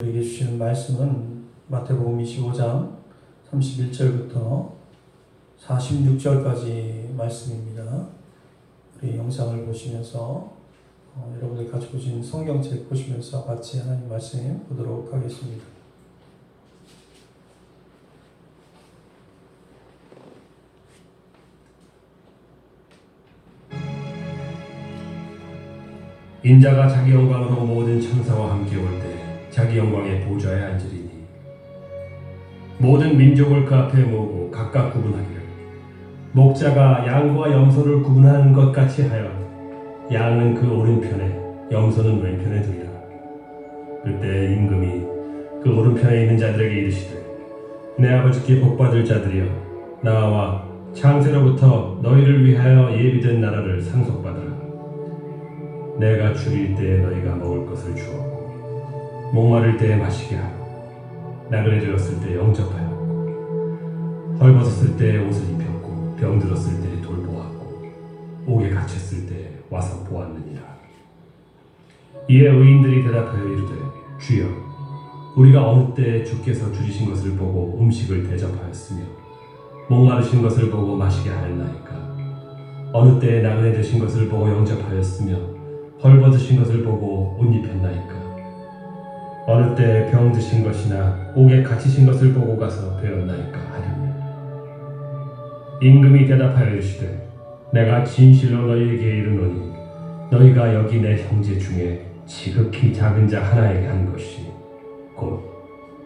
우리에게 주시는 말씀은 마태복음 25장 31절부터 46절까지 말씀입니다. 우리 영상을 보시면서 여러분들 가지고 오신 성경책 보시면서 같이 하나님 말씀 보도록 하겠습니다. 인자가 자기 영광으로 모든 천사와 함께 올 때 자기 영광의 보좌에 앉으리니 모든 민족을 그 앞에 모으고 각각 구분하기를 목자가 양과 염소를 구분하는 것 같이 하여 양은 그 오른편에 염소는 왼편에 두리라. 그때 임금이 그 오른편에 있는 자들에게 이르시되 내 아버지께 복받을 자들이여 나와 창세로부터 너희를 위하여 예비된 나라를 상속받으라. 내가 줄일 때에 너희가 먹을 것을 주었고 목마를 때에 마시게 하고 나그네 되었을 때 영접하였고 헐벗었을 때에 옷을 입혔고 병들었을 때에 돌보았고 옥에 갇혔을 때에 와서 보았느니라. 이에 의인들이 대답하여 이르되 주여 우리가 어느 때에 주께서 줄이신 것을 보고 음식을 대접하였으며 목마르신 것을 보고 마시게 하였나이까. 어느 때에 나그네 되신 것을 보고 영접하였으며 헐벗으신 것을 보고 옷 입혔나이까. 어느 때 병 드신 것이나 옥에 갇히신 것을 보고 가서 배웠나이까 하리니 임금이 대답하여 이르시되 내가 진실로 너희에게 이르노니 너희가 여기 내 형제 중에 지극히 작은 자 하나에게 한 것이 곧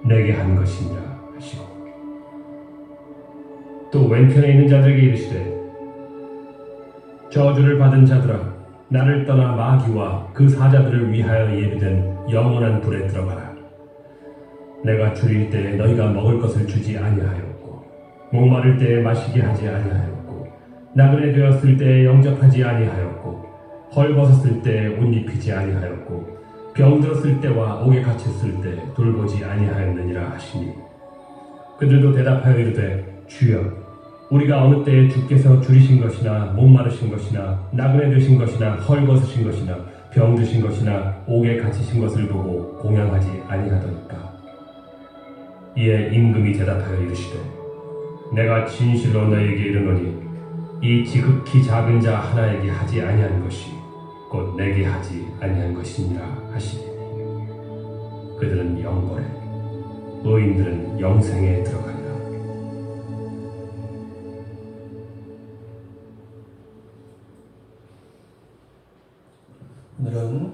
내게 한 것이니라 하시고 또 왼편에 있는 자들에게 이르시되 저주를 받은 자들아 나를 떠나 마귀와 그 사자들을 위하여 예비된 영원한 불에 들어가라. 내가 줄일 때에 너희가 먹을 것을 주지 아니하였고 목마를 때에 마시게 하지 아니하였고 나그네 되었을 때에 영접하지 아니하였고 헐벗었을 때에 옷 입히지 아니하였고 병들었을 때와 옥에 갇혔을 때 돌보지 아니하였느니라 하시니 그들도 대답하여 이르되 주여 우리가 어느 때에 주께서 줄이신 것이나 목마르신 것이나 나그네 되신 것이나 헐벗으신 것이나 병드신 것이나 옥에 갇히신 것을 보고 공양하지 아니하더이까. 이에 임금이 대답하여 이르시되 내가 진실로 너희에게 이르노니 이 지극히 작은 자 하나에게 하지 아니한 것이 곧 내게 하지 아니한 것이니라 하시니 그들은 영벌에 의인들은 영생에 들어가리라. 오늘은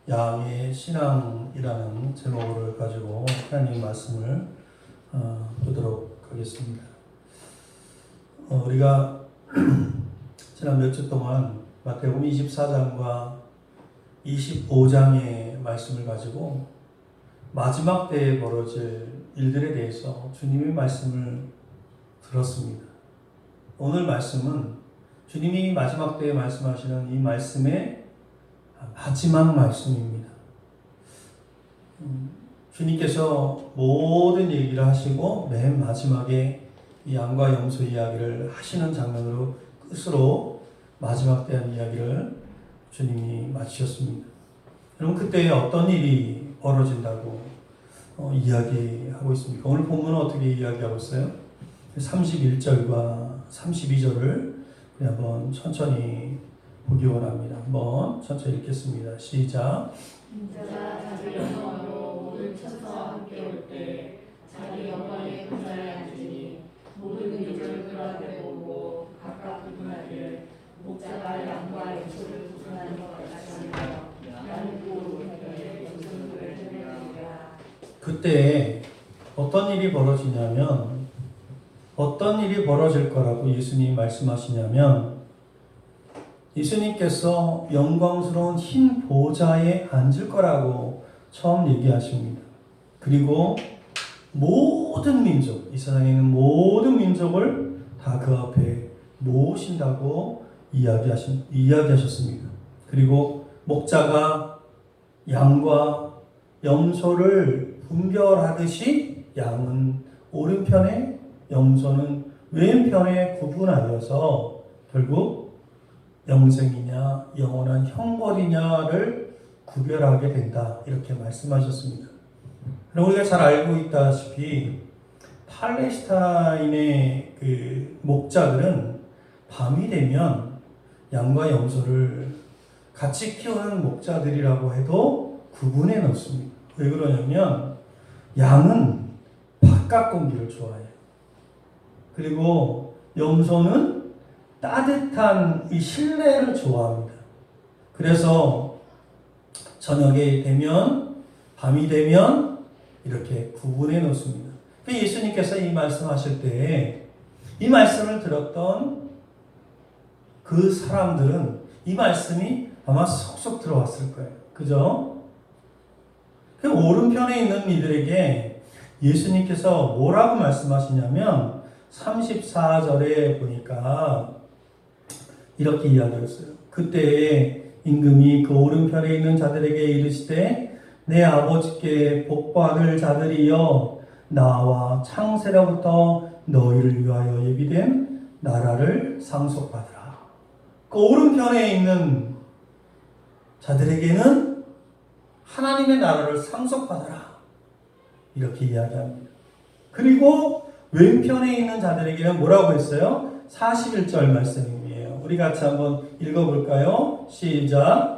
양의 신앙이라는 제목을 가지고 하나님 말씀을 보도록 하겠습니다. 우리가 지난 몇 주 동안 마태복음 24장과 25장의 말씀을 가지고 마지막 때에 벌어질 일들에 대해서 주님의 말씀을 들었습니다. 오늘 말씀은 주님이 마지막 때에 말씀하시는 이 말씀의 마지막 말씀입니다. 주님께서 모든 얘기를 하시고 맨 마지막에 이 양과 염소 이야기를 하시는 장면으로 끝으로 마지막 때한 이야기를 주님이 마치셨습니다. 여러분 그때 어떤 일이 벌어진다고 이야기하고 있습니까? 오늘 본문은 어떻게 이야기하고 있어요? 31절과 32절을 한번 천천히 보기 원합니다. 한번 천천히 읽겠습니다. 시작. 인자가 자기 영광으로 모든 천사와 함께 올 때 자기 영광의 보좌에 앉으니 모든 민족을 그 앞에 모으고 각각 구분하기를 목자가 양과 염소를 구분하는 것 같이 하여 양은 그 오른편에 염소는 왼편에 두리라. 그때 어떤 일이 벌어지냐면 어떤 일이 벌어질 거라고 예수님이 말씀하시냐면 예수님께서 영광스러운 흰 보좌에 앉을 거라고 처음 얘기하십니다. 그리고 모든 민족, 이 세상에 있는 모든 민족을 다 그 앞에 모으신다고 이야기하셨습니다. 그리고 목자가 양과 염소를 분별하듯이 양은 오른편에 염소는 왼편에 구분하여서 결국 영생이냐 영원한 형벌이냐를 구별하게 된다. 이렇게 말씀하셨습니다. 그럼 우리가 잘 알고 있다시피 팔레스타인의 그 목자들은 밤이 되면 양과 염소를 같이 키우는 목자들이라고 해도 구분해 놓습니다. 왜 그러냐면 양은 바깥 공기를 좋아해요. 그리고 염소는 따뜻한 이 실내를 좋아합니다. 그래서 저녁에 되면 밤이 되면 이렇게 구분해 놓습니다. 예수님께서 이 말씀하실 때 이 말씀을 들었던 그 사람들은 이 말씀이 아마 쏙쏙 들어왔을 거예요. 그죠? 그 오른편에 있는 이들에게 예수님께서 뭐라고 말씀하시냐면 34절에 보니까 이렇게 이야기했어요. 그때 임금이 그 오른편에 있는 자들에게 이르시되 내 아버지께 복받을 자들이여 나와 창세로부터 너희를 위하여 예비된 나라를 상속받으라. 그 오른편에 있는 자들에게는 하나님의 나라를 상속받으라. 이렇게 이야기합니다. 그리고 왼편에 있는 자들에게는 뭐라고 했어요? 41절 말씀이에요. 우리 같이 한번 읽어볼까요? 시작.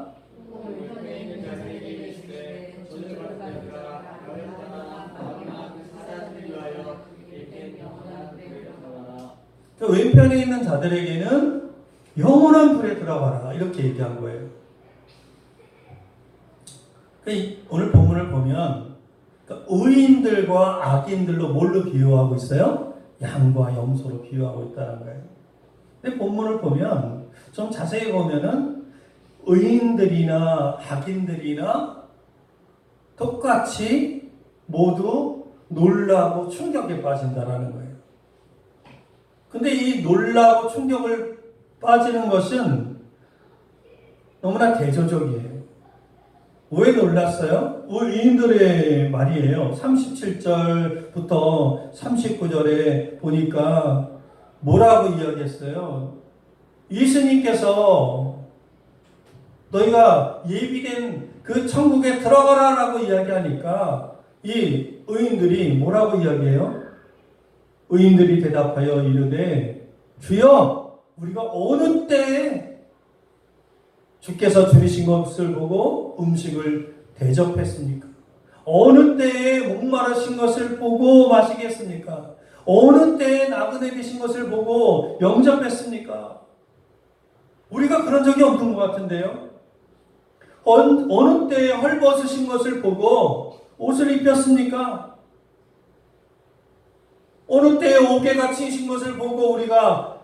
그 왼편에 있는 자들에게는 영원한 불에 들어가라. 이렇게 얘기한 거예요. 오늘 본문을 보면 의인들과 악인들로 뭘로 비유하고 있어요? 양과 염소로 비유하고 있다는 거예요. 근데 본문을 보면 좀 자세히 보면은 의인들이나 악인들이나 똑같이 모두 놀라고 충격에 빠진다라는 거예요. 근데 이 놀라고 충격을 빠지는 것은 너무나 대조적이에요. 왜 놀랐어요? 의인들의 말이에요. 37절부터 39절에 보니까 뭐라고 이야기했어요? 예수님께서 너희가 예비된 그 천국에 들어가라라고 이야기하니까 이 의인들이 뭐라고 이야기해요? 의인들이 대답하여 이르되 주여 우리가 어느 때에 주께서 줄이신 것을 보고 음식을 대접했습니까? 어느 때에 목마르신 것을 보고 마시겠습니까? 어느 때에 나그네 되신 것을 보고 영접했습니까? 우리가 그런 적이 없는 것 같은데요. 어느 때에 헐벗으신 것을 보고 옷을 입혔습니까? 어느 때에 옥에 갇히신 것을 보고 우리가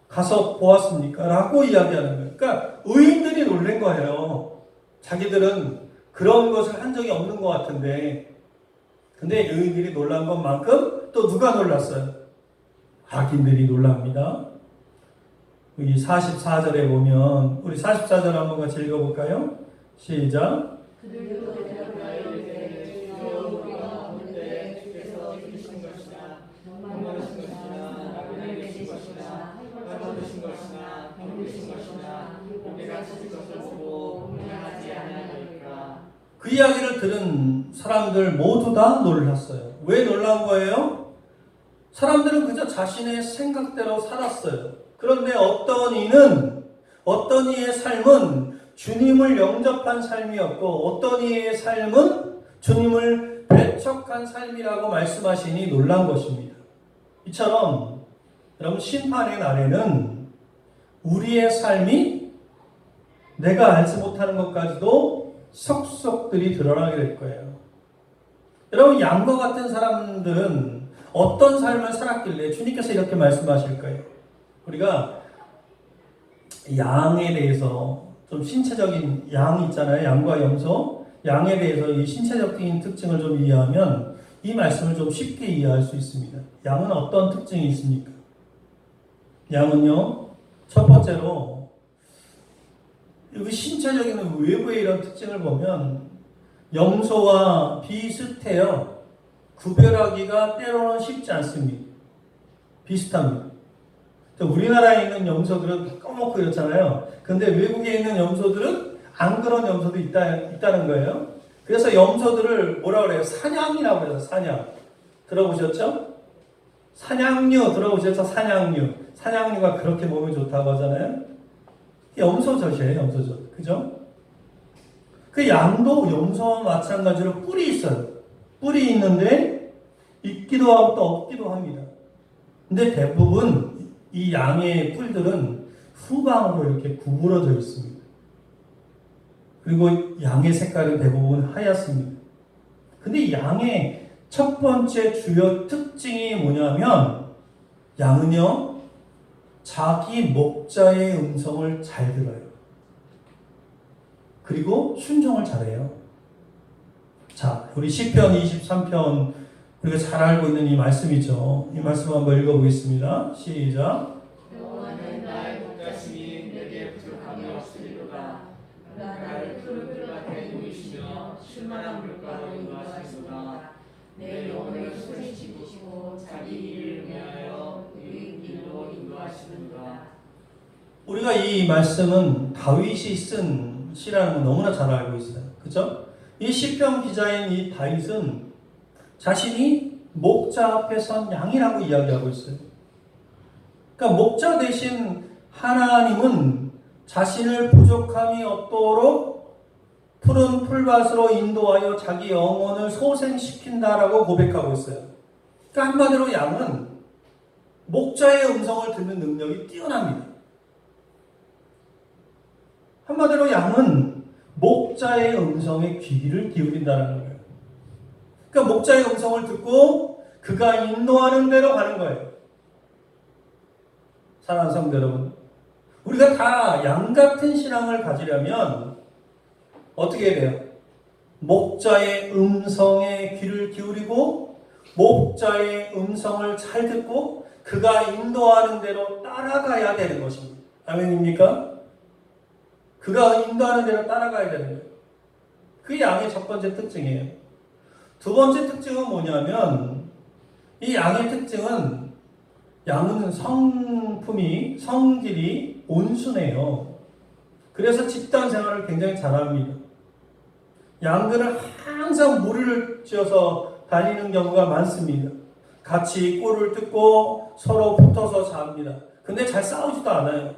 가서 보았습니까? 라고 이야기하는 거예요. 그러니까 의인들이 놀란 거예요. 자기들은 그런 것을 한 적이 없는 것 같은데, 근데 의인들이 놀란 것만큼 또 누가 놀랐어요? 악인들이 놀랍니다. 여기 44절에 보면 우리 44절 한번 같이 읽어볼까요? 시작. 그들도 대답하여 이르되 주여 우리가 어느 때 주께서 주신 것이나 목마르신 것이나 나그네 되신 것이나 헐벗으신 것이나 병드신 것이나 옥에 갇히신 것을 보고 공명하지 아니하리까. 그 이야기를 들은 사람들 모두 다 놀랐어요. 왜 놀란 거예요? 사람들은 그저 자신의 생각대로 살았어요. 그런데 어떤 이의 삶은 주님을 영접한 삶이었고 어떤 이의 삶은 주님을 배척한 삶이라고 말씀하시니 놀란 것입니다. 이처럼 여러분 심판의 날에는 우리의 삶이 내가 알지 못하는 것까지도 속속들이 드러나게 될 거예요. 여러분 양과 같은 사람들은 어떤 삶을 살았길래 주님께서 이렇게 말씀하실 거예요. 우리가 양에 대해서 좀 신체적인 양이 있잖아요. 양과 염소. 양에 대해서 이 신체적인 특징을 좀 이해하면 이 말씀을 좀 쉽게 이해할 수 있습니다. 양은 어떤 특징이 있습니까? 양은요, 첫 번째로 여기 신체적인 외부의 이런 특징을 보면 염소와 비슷해요. 구별하기가 때로는 쉽지 않습니다. 비슷합니다. 우리나라에 있는 염소들은 까맣고 이렇잖아요. 근데 외국에 있는 염소들은 안 그런 염소도 있다는 거예요. 그래서 염소들을 뭐라 그래요? 사냥이라고 그래요. 사냥. 들어보셨죠? 사냥류 들어보셨죠? 사냥류. 사냥류가 그렇게 몸에 좋다고 하잖아요. 염소젖이에요. 염소젖. 그죠? 그 양도 염소와 마찬가지로 뿔이 있어요. 뿔이 있는데 있기도 하고 또 없기도 합니다. 근데 대부분 이 양의 뿔들은 후방으로 이렇게 구부러져 있습니다. 그리고 양의 색깔은 대부분 하얗습니다. 근데 이 양의 첫 번째 주요 특징이 뭐냐면 양은요 자기 목자의 음성을 잘 들어요. 그리고 순종을 잘해요. 자, 우리 시편 23편 우리가 잘 알고 있는 이 말씀이죠. 이 말씀 한번 읽어보겠습니다. 시작. 여호와는 나의 목자시니 내게 부족함이 없으리로다. 나를 푸른 풀밭에 누이시며 쉴만한 물가로 인도하시도다. 내 영혼을 소리시키시고 자기 일을 위하여 의인 길로 인도하시는도다. 우리가 이 말씀은 다윗이 쓴 시라는 걸 너무나 잘 알고 있어요. 그죠? 이 시편 기자인 이 다윗은 자신이 목자 앞에 선 양이라고 이야기하고 있어요. 그러니까 목자 대신 하나님은 자신을 부족함이 없도록 푸른 풀밭으로 인도하여 자기 영혼을 소생시킨다라고 고백하고 있어요. 그러니까 한마디로 양은 목자의 음성을 듣는 능력이 뛰어납니다. 한마디로 양은 목자의 음성에 귀를 기울인다는 거예요. 그러니까 목자의 음성을 듣고 그가 인도하는 대로 가는 거예요. 사랑하는 성도 여러분, 우리가 다 양 같은 신앙을 가지려면 어떻게 해야 돼요? 목자의 음성에 귀를 기울이고 목자의 음성을 잘 듣고 그가 인도하는 대로 따라가야 되는 것입니다. 아멘입니까? 그가 인도하는 대로 따라가야 되는 거예요. 그게 양의 첫 번째 특징이에요. 두 번째 특징은 뭐냐면 이 양의 특징은 양은 성질이 온순해요. 그래서 집단 생활을 굉장히 잘합니다. 양들은 항상 무리를 지어서 다니는 경우가 많습니다. 같이 꿀을 뜯고 서로 붙어서 잡니다. 근데 잘 싸우지도 않아요.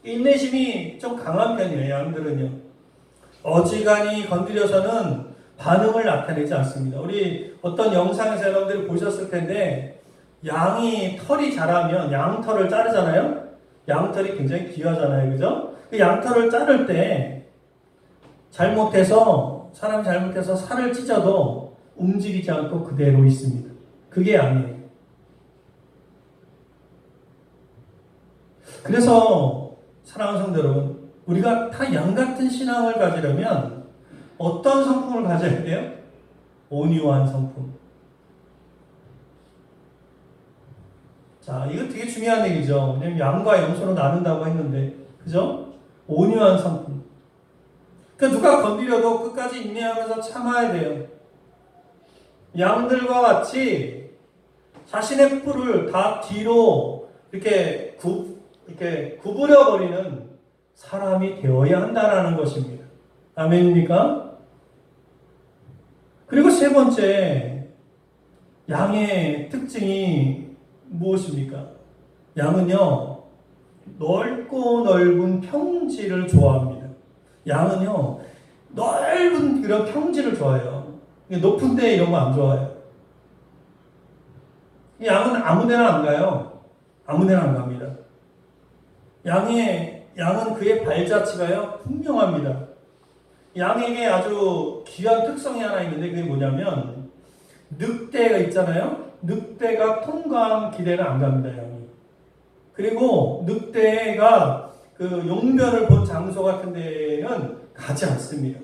인내심이 좀 강한 편이에요. 양들은요. 어지간히 건드려서는 반응을 나타내지 않습니다. 우리 어떤 영상에서 여러분들이 보셨을 텐데 양이 털이 자라면 양털을 자르잖아요. 양털이 굉장히 귀하잖아요. 그죠? 그 양털을 자를 때 사람이 잘못해서 살을 찢어도 움직이지 않고 그대로 있습니다. 그게 양이에요. 그래서 사랑하는 성도 여러분, 우리가 다 양 같은 신앙을 가지려면 어떤 성품을 가져야 돼요? 온유한 성품. 자, 이거 되게 중요한 얘기죠. 왜냐면 양과 염소로 나눈다고 했는데, 그죠? 온유한 성품. 그러니까 누가 건드려도 끝까지 인내하면서 참아야 돼요. 양들과 같이 자신의 뿔을 다 뒤로 이렇게 구부려버리는 사람이 되어야 한다는 것입니다. 아멘입니까? 그리고 세 번째, 양의 특징이 무엇입니까? 양은요, 넓고 넓은 평지를 좋아합니다. 양은요, 넓은 그런 평지를 좋아해요. 높은 데 이런 거 안 좋아해요. 양은 아무 데나 안 가요. 아무 데나 안 갑니다. 양은 그의 발자취가요, 분명합니다. 양에게 아주 귀한 특성이 하나 있는데 그게 뭐냐면 늑대가 있잖아요. 늑대가 통과한 길에는 안 갑니다. 양이. 그리고 늑대가 그 용변을 본 장소 같은 데는 가지 않습니다.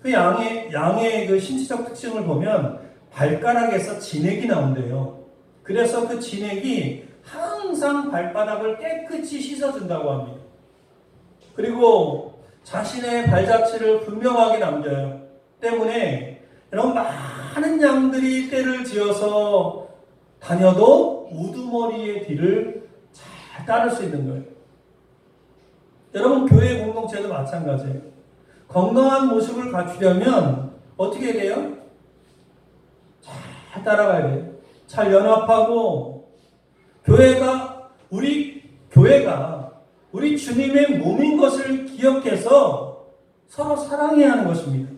그 양의 그 신체적 특징을 보면 발가락에서 진액이 나온대요. 그래서 그 진액이 항상 발바닥을 깨끗이 씻어준다고 합니다. 그리고 자신의 발자취를 분명하게 남겨요. 때문에 이런 많은 양들이 떼를 지어서 다녀도 우두머리의 뒤를 잘 따를 수 있는 거예요. 여러분 교회 공동체도 마찬가지예요. 건강한 모습을 갖추려면 어떻게 돼요? 잘 따라가야 돼요. 잘 연합하고 우리 교회가 우리 주님의 몸인 것을 기억해서 서로 사랑해야 하는 것입니다.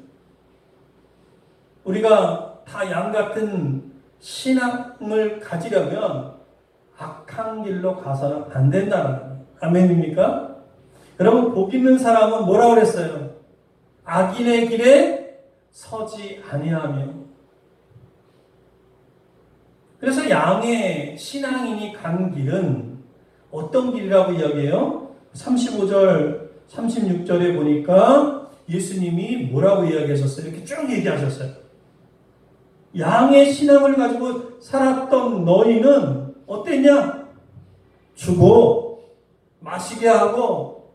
우리가 다 양 같은 신앙을 가지려면 악한 길로 가서는 안 된다는 거예요. 아멘입니까? 여러분 복 있는 사람은 뭐라고 그랬어요? 악인의 길에 서지 아니하며. 그래서 양의 신앙인이 간 길은 어떤 길이라고 이야기해요? 35절, 36절에 보니까 예수님이 뭐라고 이야기하셨어요? 이렇게 쭉 얘기하셨어요. 양의 신앙을 가지고 살았던 너희는 어땠냐? 주고 마시게 하고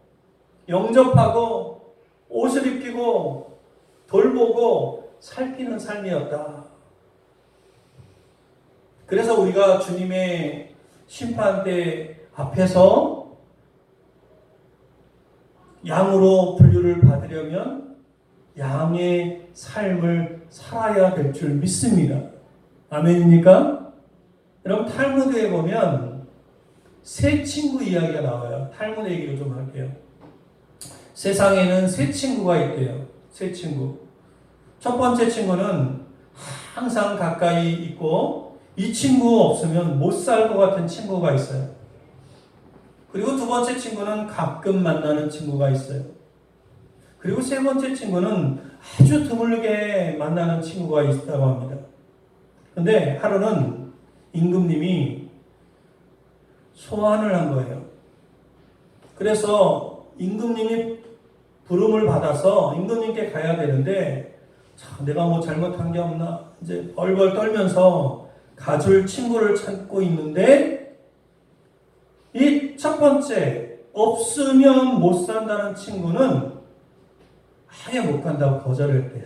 영접하고 옷을 입히고 돌보고 살피는 삶이었다. 그래서 우리가 주님의 심판대 앞에서 양으로 분류를 받으려면 양의 삶을 살아야 될 줄 믿습니다. 아멘입니까? 여러분 탈무드에 보면 세 친구 이야기가 나와요. 탈무드 얘기를 좀 할게요. 세상에는 세 친구가 있대요. 세 친구. 첫 번째 친구는 항상 가까이 있고 이 친구 없으면 못 살 것 같은 친구가 있어요. 그리고 두 번째 친구는 가끔 만나는 친구가 있어요. 그리고 세 번째 친구는 아주 드물게 만나는 친구가 있다고 합니다. 근데 하루는 임금님이 소환을 한 거예요. 그래서 임금님이 부름을 받아서 임금님께 가야 되는데 내가 뭐 잘못한 게 없나 이제 벌벌 떨면서 가줄 친구를 찾고 있는데 이 첫 번째 없으면 못 산다는 친구는 아예 못 간다고 거절했대요.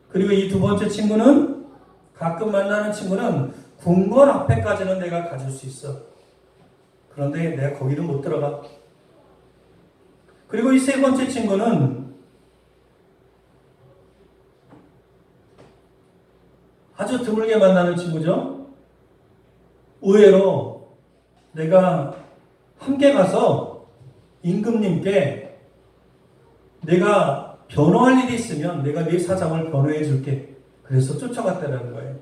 그리고 이 두 번째 친구는 가끔 만나는 친구는 궁궐 앞에까지는 내가 가줄 수 있어. 그런데 내가 거기는 못 들어가. 그리고 이 세 번째 친구는 아주 드물게 만나는 친구죠. 의외로 내가 함께 가서 임금님께 내가 변호할 일이 있으면 내가 네 사정을 변호해 줄게. 그래서 쫓아갔다는 거예요.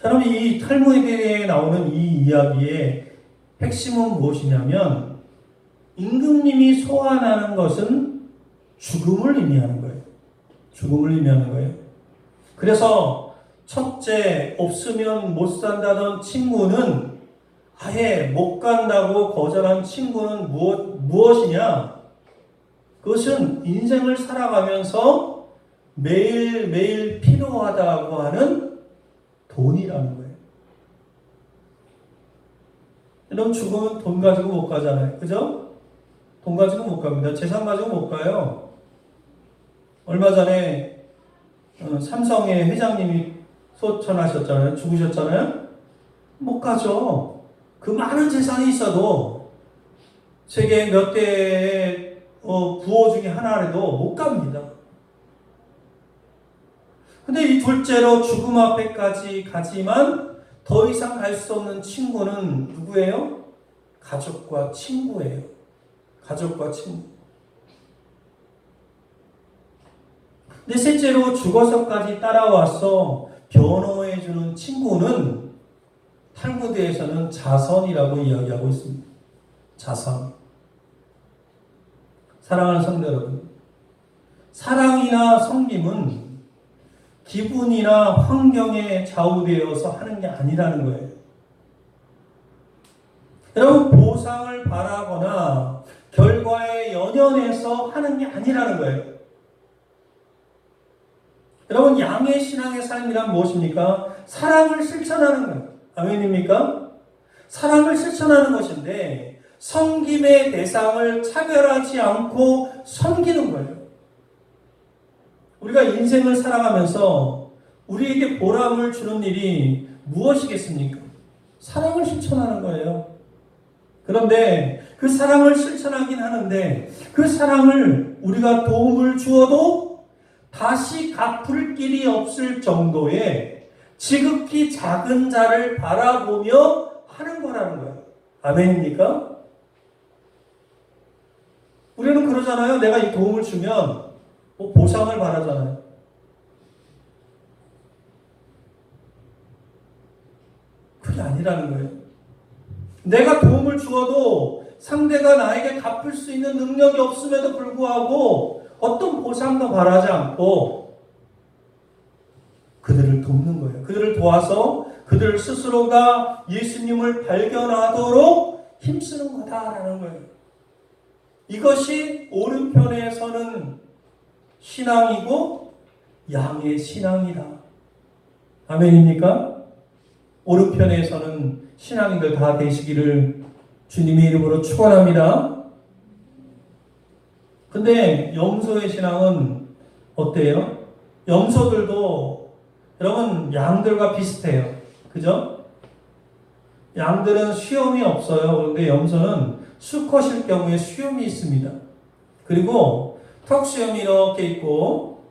자, 그럼 이 탈무드에 나오는 이 이야기의 핵심은 무엇이냐면 임금님이 소환하는 것은 죽음을 의미하는 거예요. 죽음을 의미하는 거예요. 그래서 첫째, 없으면 못 산다던 친구는 아예 못 간다고 거절한 친구는 무엇이냐? 그것은 인생을 살아가면서 매일매일 필요하다고 하는 돈이라는 거예요. 여러분 죽으면 돈 가지고 못 가잖아요. 그죠? 돈 가지고 못 갑니다. 재산 가지고 못 가요. 얼마 전에 삼성의 회장님이 소천하셨잖아요. 죽으셨잖아요. 못 가죠. 그 많은 재산이 있어도 세계 몇 대의 부호 중에 하나라도 못 갑니다. 근데 이 둘째로 죽음 앞에까지 가지만 더 이상 갈 수 없는 친구는 누구예요? 가족과 친구예요. 가족과 친구. 근데 셋째로 죽어서까지 따라와서 변호해주는 친구는 탈무드에서는 자선이라고 이야기하고 있습니다. 자선. 사랑하는 성도 여러분, 사랑이나 섬김은 기분이나 환경에 좌우되어서 하는 게 아니라는 거예요. 여러분 보상을 바라거나 결과에 연연해서 하는 게 아니라는 거예요. 여러분 양의 신앙의 삶이란 무엇입니까? 사랑을 실천하는 거예요. 아멘입니까? 사랑을 실천하는 것인데 섬김의 대상을 차별하지 않고 섬기는 거예요. 우리가 인생을 살아가면서 우리에게 보람을 주는 일이 무엇이겠습니까? 사랑을 실천하는 거예요. 그런데 그 사랑을 실천하긴 하는데 그 사랑을 우리가 도움을 주어도 다시 갚을 길이 없을 정도의 지극히 작은 자를 바라보며 하는 거라는 거예요. 아멘입니까? 우리는 그러잖아요. 내가 이 도움을 주면 뭐 보상을 바라잖아요. 그게 아니라는 거예요. 내가 도움을 주어도 상대가 나에게 갚을 수 있는 능력이 없음에도 불구하고 어떤 보상도 바라지 않고 그들을 돕는 거예요. 그들을 도와서 그들 스스로가 예수님을 발견하도록 힘쓰는 거다라는 거예요. 이것이 오른편에 서는 신앙이고 양의 신앙이다. 아멘입니까? 오른편에 서는 신앙인들 다 되시기를 주님의 이름으로 축원합니다. 근데 염소의 신앙은 어때요? 염소들도 여러분 양들과 비슷해요. 그죠? 양들은 수염이 없어요. 그런데 염소는 수컷일 경우에 수염이 있습니다. 그리고 턱수염이 이렇게 있고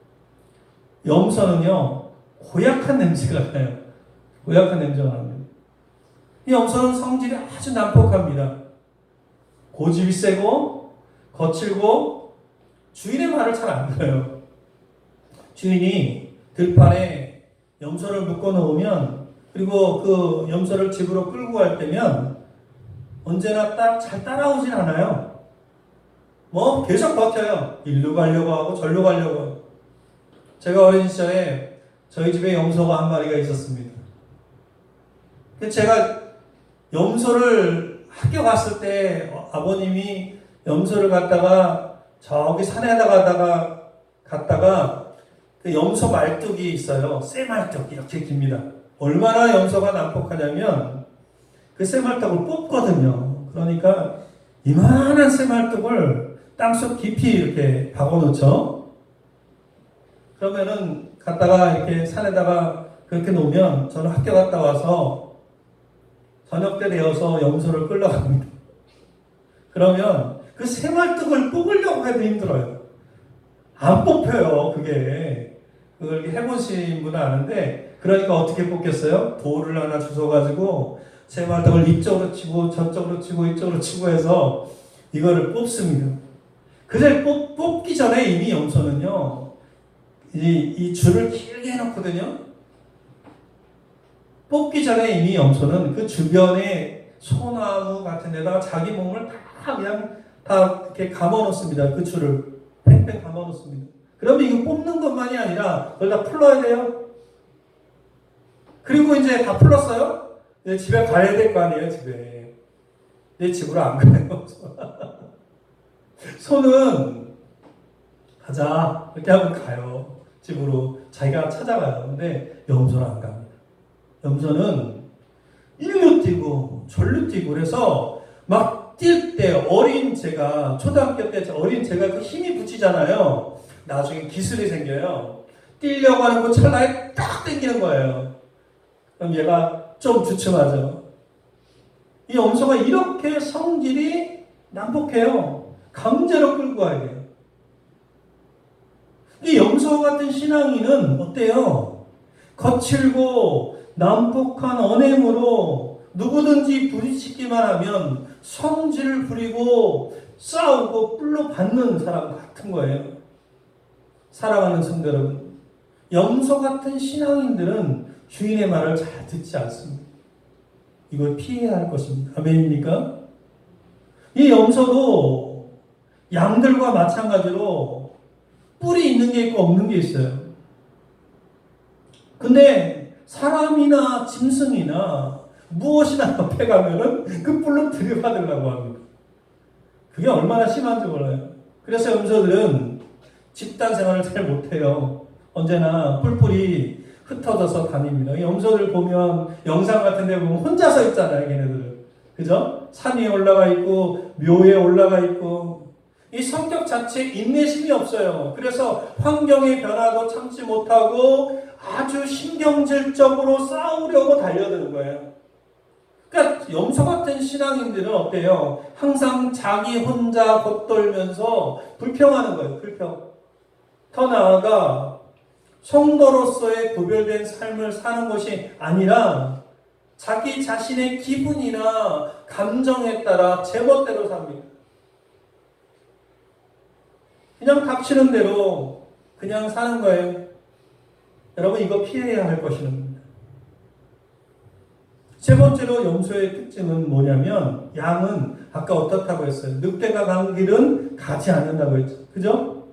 염소는요 고약한 냄새가 나요. 고약한 냄새가 납니다. 이 염소는 성질이 아주 난폭합니다. 고집이 세고 거칠고 주인의 말을 잘 안 들어요. 주인이 들판에 염소를 묶어 놓으면 그리고 그 염소를 집으로 끌고 갈 때면 언제나 딱 잘 따라오진 않아요. 뭐 계속 버텨요. 일로 가려고 하고 절로 가려고 하고. 제가 어린 시절에 저희 집에 염소가 한 마리가 있었습니다. 제가 염소를 학교 갔을 때 아버님이 염소를 갖다가 저기 산에다 갔다가 그 염소 말뚝이 있어요. 쇠말뚝 이렇게 깁니다. 얼마나 염소가 난폭하냐면 그 쇠말뚝을 뽑거든요. 그러니까 이만한 쇠말뚝을 땅속 깊이 이렇게 박아놓죠. 그러면은 갔다가 이렇게 산에다가 그렇게 놓으면 저는 학교 갔다 와서 저녁 때 되어서 염소를 끌러갑니다. 그러면 그 쇠말뚝을 뽑으려고 해도 힘들어요. 안 뽑혀요, 그게. 그걸 해보신 분은 아는데, 그러니까 어떻게 뽑겠어요? 돌을 하나 주워가지고, 쇠말뚝을 이쪽으로 치고, 저쪽으로 치고, 이쪽으로 치고 해서, 이거를 뽑습니다. 그래, 뽑기 전에 이미 염소는요, 이 줄을 길게 해놓거든요? 뽑기 전에 이미 염소는 그 주변에 소나무 같은 데다가 자기 몸을 다 그냥 다 이렇게 감아놓습니다. 그 줄을 팽팽 감아놓습니다. 그러면 이거 뽑는 것만이 아니라 그걸 다 풀러야 돼요. 그리고 이제 다 풀렀어요? 이제 집에 가야 될 거 아니에요, 집에. 내 집으로 안 가요. 소는 가자 이렇게 하면 가요. 집으로 자기가 찾아가요. 근데 염소는 안 갑니다. 염소는 일로 뛰고 절로 뛰고 그래서 막 뛸 때 어린 제가 초등학교 때 어린 제가 그 힘이 붙이잖아요. 나중에 기술이 생겨요. 뛰려고 하는 그 찰나에 딱 당기는 거예요. 그럼 얘가 좀 주춤하죠. 이 염소가 이렇게 성질이 난폭해요. 강제로 끌고 가야 돼요. 이 염소 같은 신앙인은 어때요? 거칠고 난폭한 언행으로 누구든지 부딪히기만 하면 성질을 부리고 싸우고 뿔로 받는 사람 같은 거예요. 사랑하는 성도 여러분, 염소 같은 신앙인들은 주인의 말을 잘 듣지 않습니다. 이걸 피해야 할 것입니다. 아멘입니까? 이 염소도 양들과 마찬가지로 뿔이 있는 게 있고 없는 게 있어요. 근데 사람이나 짐승이나 무엇이나 옆에 가면은 그 뿔로 들이받으려고 합니다. 그게 얼마나 심한지 몰라요. 그래서 염소들은 집단 생활을 잘 못해요. 언제나 뿔뿔이 흩어져서 다닙니다. 염소들 보면 영상 같은 데 보면 혼자서 있잖아요, 걔네들은. 그죠? 산 위에 올라가 있고 묘에 올라가 있고 이 성격 자체에 인내심이 없어요. 그래서 환경의 변화도 참지 못하고 아주 신경질적으로 싸우려고 달려드는 거예요. 그러니까 염소 같은 신앙인들은 어때요? 항상 자기 혼자 겉돌면서 불평하는 거예요. 불평. 더 나아가 성도로서의 구별된 삶을 사는 것이 아니라 자기 자신의 기분이나 감정에 따라 제멋대로 삽니다. 그냥 닥치는 대로 그냥 사는 거예요. 여러분 이거 피해야 할 것이는 겁니다. 세 번째로 염소의 특징은 뭐냐면 양은 아까 어떻다고 했어요? 늑대가 간 길은 가지 않는다고 했죠. 그죠?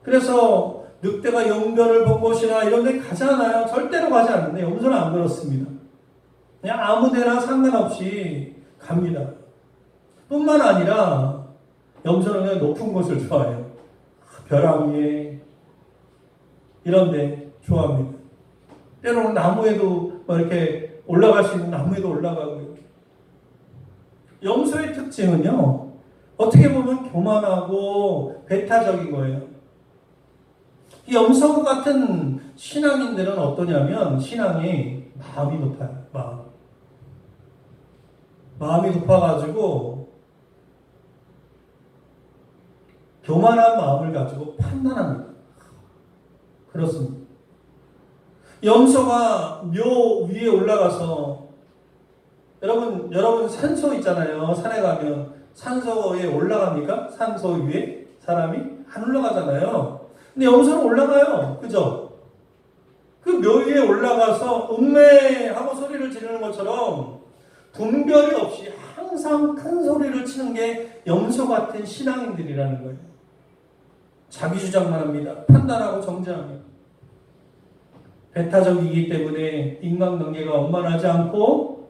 그래서 늑대가 용변을 본 곳이나 이런 데 가지 않아요. 절대로 가지 않는데 염소는 안 그렇습니다. 그냥 아무 데나 상관없이 갑니다. 뿐만 아니라 염소는 그냥 높은 곳을 좋아해요. 벼랑 위에 이런 데 좋아합니다. 때로는 나무에도 뭐 이렇게 올라갈 수 있는 나무에도 올라가고요. 염소의 특징은요. 어떻게 보면 교만하고 배타적인 거예요. 이 염소 같은 신앙인들은 어떠냐면 신앙이 마음이 높아요. 마음이 높아가지고 교만한 마음을 가지고 판단합니다. 그렇습니다. 염소가 묘 위에 올라가서 여러분 산소 있잖아요. 산에 가면 산소에 올라갑니까? 산소 위에 사람이 안 올라가잖아요. 근데 염소는 올라가요. 그죠? 그 묘 위에 올라가서 음메하고 소리를 지르는 것처럼 분별이 없이 항상 큰 소리를 치는 게 염소 같은 신앙인들이라는 거예요. 자기 주장만 합니다. 판단하고 정죄합니다. 배타적이기 때문에 인간관계가 원만하지 않고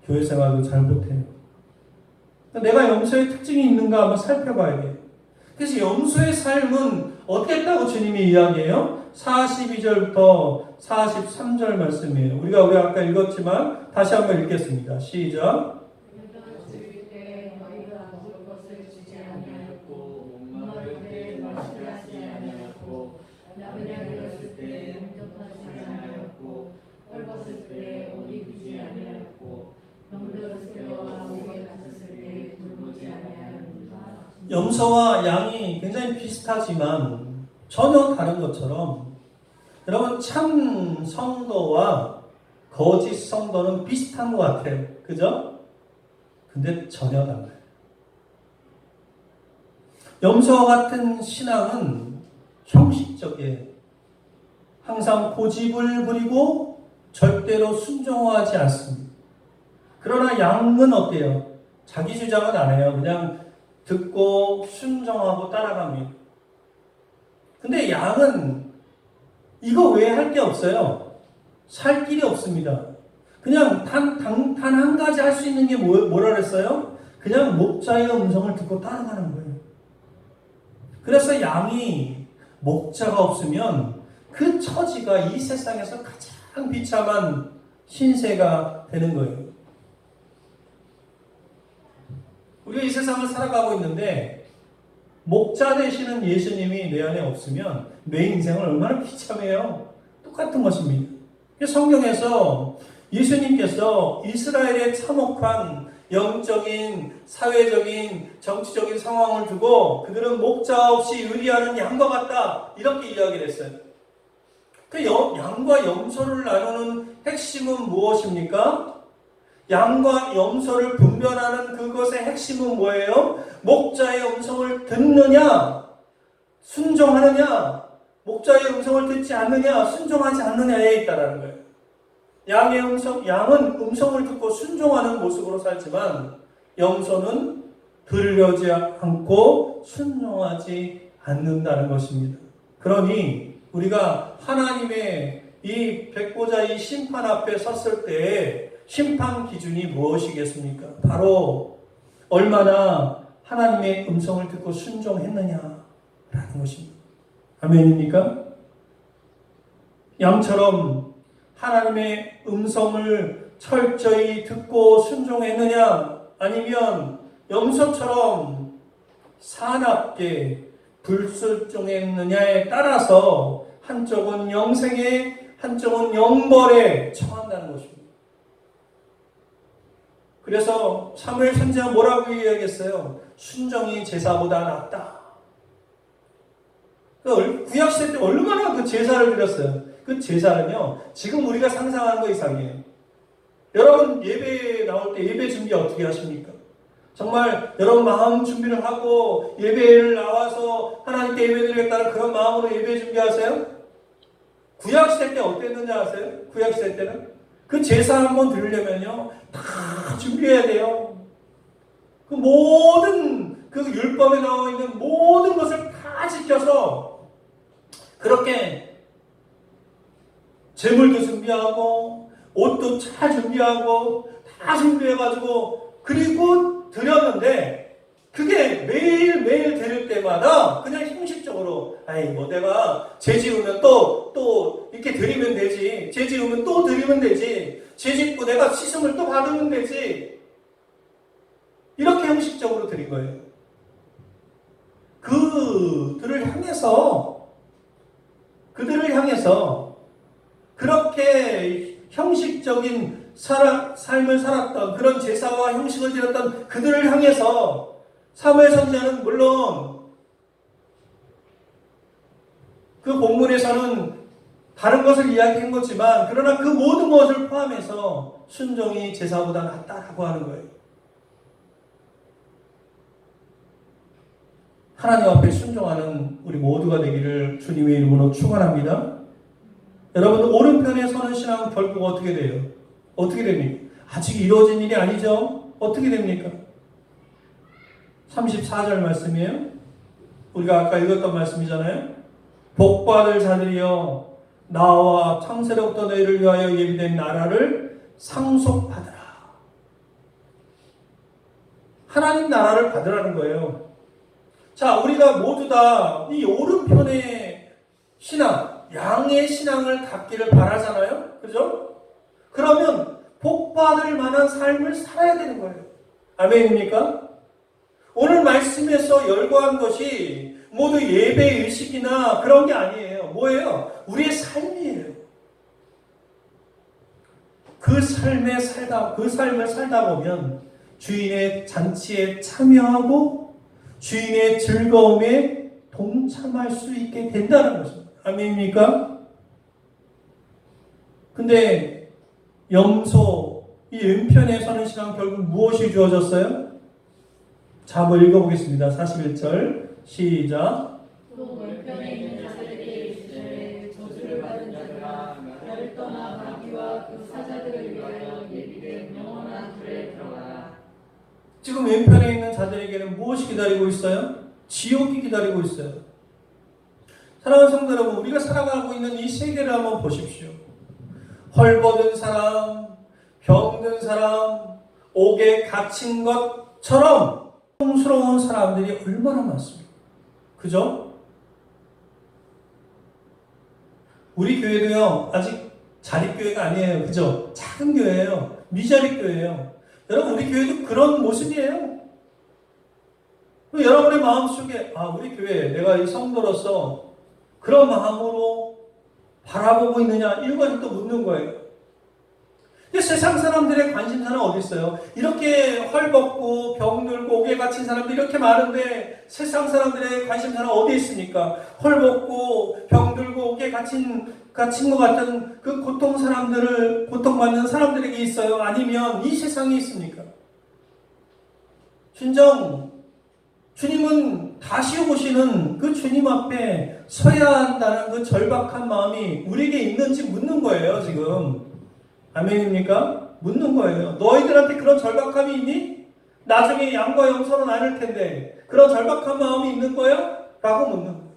교회 생활도 잘 못해요. 내가 염소의 특징이 있는가 한번 살펴봐야 돼요. 그래서 염소의 삶은 어땠다고 주님이 이야기해요? 42절부터 43절 말씀이에요. 우리가 아까 읽었지만 다시 한번 읽겠습니다. 시작. 염소와 양이 굉장히 비슷하지만 전혀 다른 것처럼 여러분 참 성도와 거짓 성도는 비슷한 것 같아요. 그죠? 근데 전혀 달라요. 염소와 같은 신앙은 형식적이에요. 항상 고집을 부리고 절대로 순종하지 않습니다. 그러나 양은 어때요? 자기 주장은 안 해요. 그냥 듣고 순종하고 따라갑니다. 근데 양은 이거 외에 할 게 없어요. 살 길이 없습니다. 그냥 단 한 가지 할 수 있는 게 뭐라 그랬어요? 그냥 목자의 음성을 듣고 따라가는 거예요. 그래서 양이 목자가 없으면 그 처지가 이 세상에서 가장 비참한 신세가 되는 거예요. 우리가 이 세상을 살아가고 있는데 목자 되시는 예수님이 내 안에 없으면 내 인생은 얼마나 비참해요. 똑같은 것입니다. 성경에서 예수님께서 이스라엘의 참혹한 영적인, 사회적인, 정치적인 상황을 두고 그들은 목자 없이 의리하는 양과 같다 이렇게 이야기를 했어요. 그 양과 염소를 나누는 핵심은 무엇입니까? 양과 염소를 분별하는 그것의 핵심은 뭐예요? 목자의 음성을 듣느냐, 순종하느냐, 목자의 음성을 듣지 않느냐, 순종하지 않느냐에 있다라는 거예요. 양은 음성을 듣고 순종하는 모습으로 살지만 염소는 들으려지 않고 순종하지 않는다는 것입니다. 그러니 우리가 하나님의 이 백보자 이 심판 앞에 섰을 때 심판 기준이 무엇이겠습니까? 바로 얼마나 하나님의 음성을 듣고 순종했느냐라는 것입니다. 아멘입니까? 양처럼 하나님의 음성을 철저히 듣고 순종했느냐 아니면 염소처럼 사납게 불순종했느냐에 따라서 한쪽은 영생에 한쪽은 영벌에 처한다는 것입니다. 그래서 사무엘 선지자가 뭐라고 이야기했어요? 순종이 제사보다 낫다. 구약시대 때 얼마나 그 제사를 드렸어요. 그 제사는요, 지금 우리가 상상하는 거 이상이에요. 여러분 예배 나올 때 예배 준비 어떻게 하십니까? 정말 여러분 마음 준비를 하고 예배를 나와서 하나님께 예배드리겠다는 그런 마음으로 예배 준비하세요? 구약시대 때 어땠는지 아세요? 구약시대 때는 그 제사 한번 드리려면요 다 준비해야 돼요. 그 모든 그 율법에 나와 있는 모든 것을 다 지켜서 그렇게 제물도 준비하고 옷도 잘 준비하고 다 준비해가지고 그리고 드렸는데 그게 매일매일 드릴 때마다 그냥 형식적으로 아이 뭐 내가 죄 지으면 또 이렇게 드리면 되지, 죄 지으면 또 드리면 되지, 죄 짓고 내가 씻음을 또 받으면 되지, 이렇게 형식적으로 드린 거예요. 그들을 향해서 그렇게 형식적인 삶을 살았던 그런 제사와 형식을 지녔던 그들을 향해서 사무엘 선지자는 물론 그 본문에서는 다른 것을 이야기한 거지만 그러나 그 모든 것을 포함해서 순종이 제사보다 낫다라고 하는 거예요. 하나님 앞에 순종하는 우리 모두가 되기를 주님의 이름으로 축원합니다. 여러분 오른편에 서는 신앙은 결국 어떻게 돼요? 어떻게 됩니까? 아직 이루어진 일이 아니죠? 어떻게 됩니까? 34절 말씀이에요. 우리가 아까 읽었던 말씀이잖아요. 복받을 자들이여 나와 창세로부터 너희를 위하여 예비된 나라를 상속받으라. 하나님 나라를 받으라는 거예요. 자, 우리가 모두 다 이 오른편의 신앙, 양의 신앙을 갖기를 바라잖아요. 그죠? 그러면 복받을 만한 삶을 살아야 되는 거예요. 아멘입니까? 오늘 말씀에서 열거한 것이 모두 예배 의식이나 그런 게 아니에요. 뭐예요? 우리의 삶이에요. 그 삶을 살다 보면 주인의 잔치에 참여하고 주인의 즐거움에 동참할 수 있게 된다는 것입니다. 아멘입니까? 근데 염소, 이 왼편에 서는 신앙 결국 무엇이 주어졌어요? 자, 한번 읽어보겠습니다. 41절 시작. 또 왼편에 있는 자들에게 이르시되 저주를 받은 자들아 나를 떠나 마귀와 그 사자들을 위하여 예비된 영원한 불에 들어가라. 지금 왼편에 있는 자들에게는 무엇이 기다리고 있어요? 지옥이 기다리고 있어요. 사랑하는 성도 여러분, 우리가 살아가고 있는 이 세계를 한번 보십시오. 헐벗은 사람, 병든 사람, 옥에 갇힌 것처럼 고통스러운 사람들이 얼마나 많습니까? 그죠? 우리 교회도요, 아직 자립교회가 아니에요. 그죠? 작은 교회예요. 미자립교회예요. 여러분, 우리 교회도 그런 모습이에요. 여러분의 마음속에, 우리 교회, 내가 이 성도로서 그런 마음으로 바라보고 있느냐, 이것을 또 묻는 거예요. 근데 세상 사람들의 관심사는 어디 있어요? 이렇게 헐벗고 병들고 옥에 갇힌 사람들이 이렇게 많은데 세상 사람들의 관심사는 어디 있습니까? 헐벗고 병들고 옥에 갇힌 것 같은 그 고통받는 사람들에게 있어요? 아니면 이 세상에 있습니까? 진정 주님은 다시 오시는 그 주님 앞에 서야 한다는 그 절박한 마음이 우리에게 있는지 묻는 거예요, 지금. 아멘입니까? 묻는 거예요. 너희들한테 그런 절박함이 있니? 나중에 양과 염소로 나눌 텐데 그런 절박한 마음이 있는 거예요? 라고 묻는 거예요.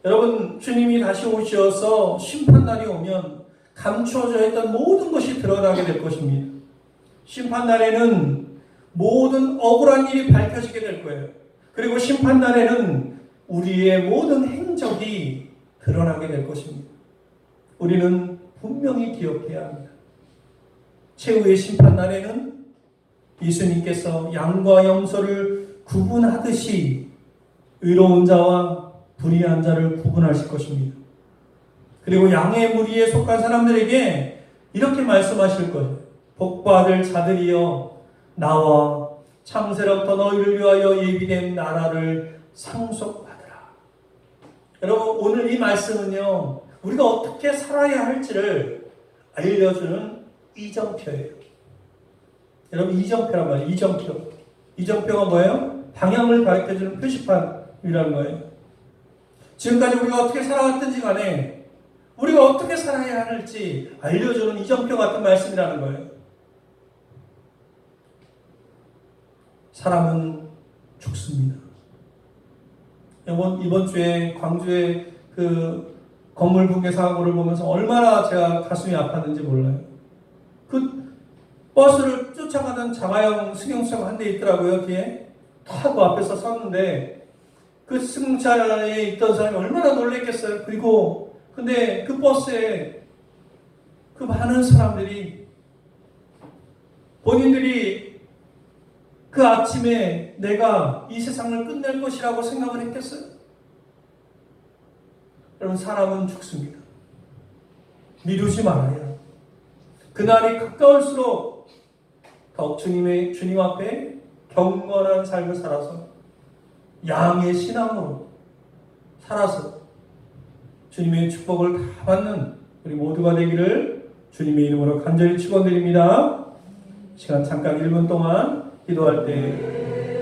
여러분, 주님이 다시 오셔서 심판날이 오면 감추어져 있던 모든 것이 드러나게 될 것입니다. 심판날에는 모든 억울한 일이 밝혀지게 될 거예요. 그리고 심판날에는 우리의 모든 행적이 드러나게 될 것입니다. 우리는 분명히 기억해야 합니다. 최후의 심판날에는 예수님께서 양과 염소를 구분하듯이 의로운 자와 불의한 자를 구분하실 것입니다. 그리고 양의 무리에 속한 사람들에게 이렇게 말씀하실 거예요. 복받을 자들이여 나와 창세로부터 너희를 위하여 예비된 나라를 상속받으라. 여러분, 오늘 이 말씀은요, 우리가 어떻게 살아야 할지를 알려주는 이정표예요. 여러분, 이정표란 말이에요. 이정표. 이정표가 뭐예요? 방향을 가르쳐주는 표시판이라는 거예요. 지금까지 우리가 어떻게 살아왔든지 간에 우리가 어떻게 살아야 할지 알려주는 이정표 같은 말씀이라는 거예요. 사람은 죽습니다. 이번 주에 광주의 그 건물 붕괴 사고를 보면서 얼마나 제가 가슴이 아팠는지 몰라요. 그 버스를 쫓아가던 자가용 승용차가 한 대 있더라고요. 뒤에 타고 앞에서 섰는데 그 승용차에 있던 사람이 얼마나 놀랬겠어요. 그리고 근데 그 버스에 그 많은 사람들이 본인들이 그 아침에 내가 이 세상을 끝낼 것이라고 생각을 했겠어요? 여러분, 사람은 죽습니다. 미루지 말아요. 그날이 가까울수록 더욱 주님 앞에 경건한 삶을 살아서 양의 신앙으로 살아서 주님의 축복을 다 받는 우리 모두가 되기를 주님의 이름으로 간절히 축원드립니다. 시간 잠깐 1분 동안 기도할 때